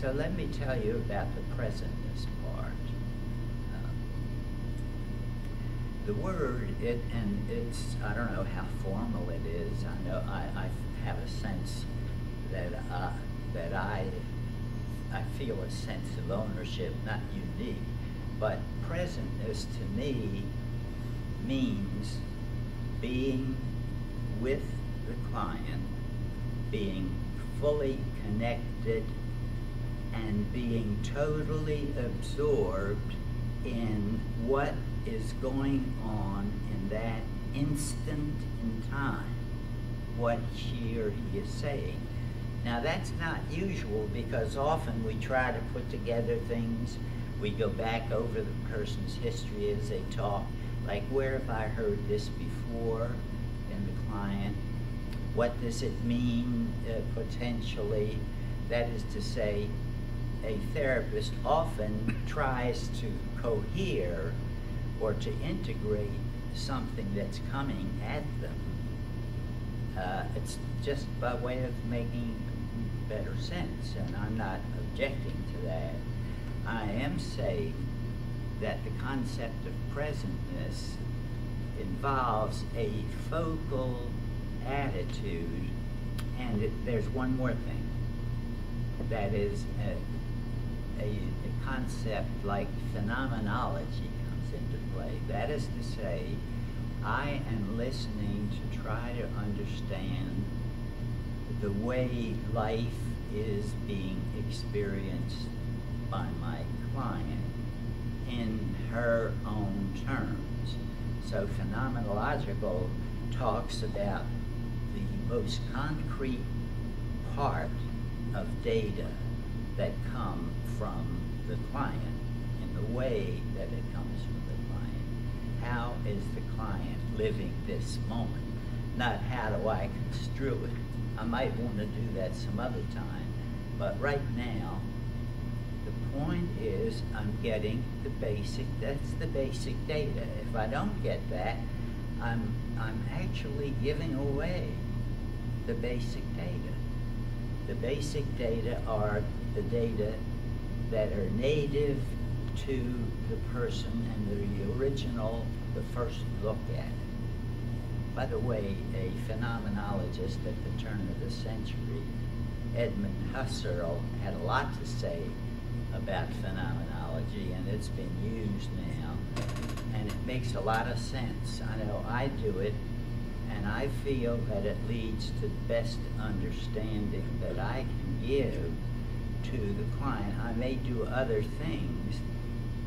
So let me tell you about the presentness part. The word, it's, I don't know how formal it is. I know I have a sense that I feel a sense of ownership, not unique, but presentness to me means being with the client, being fully connected, and being totally absorbed in what is going on in that instant in time, what she or he is saying. Now that's not usual, because often we try to put together things, we go back over the person's history as they talk, like where have I heard this before in the client, what does it mean potentially. That is to say, a therapist often tries to cohere or to integrate something that's coming at them. It's just by way of making better sense, and I'm not objecting to that. I am saying that the concept of presentness involves a focal attitude, and there's one more thing. That is a concept like phenomenology comes into play. That is to say, I am listening to try to understand the way life is being experienced by my client in her own terms. So phenomenological talks about the most concrete part of data that come from the client in the way that it comes from the client. How is the client living this moment? Not how do I construe it. I might want to do that some other time, but right now, the point is I'm getting the basic, that's the basic data. If I don't get that, I'm actually giving away the basic data. The basic data are the data that are native to the person and the original, the first look at it. By the way, a phenomenologist at the turn of the century, Edmund Husserl, had a lot to say about phenomenology, and it's been used now, and it makes a lot of sense. I know I do it, and I feel that it leads to the best understanding that I can give to the client. I may do other things,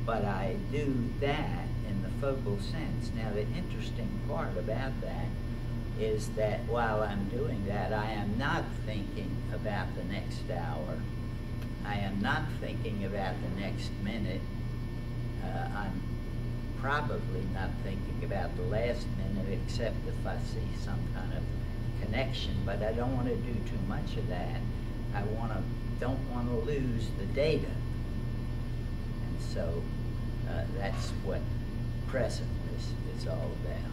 but I do that in the focal sense. Now, the interesting part about that is that while I'm doing that, I am not thinking about the next hour. I am not thinking about the next minute. I'm probably not thinking about the last minute, except if I see some kind of connection, but I don't want to do too much of that. I don't want to lose the data. And so that's what presentness is all about.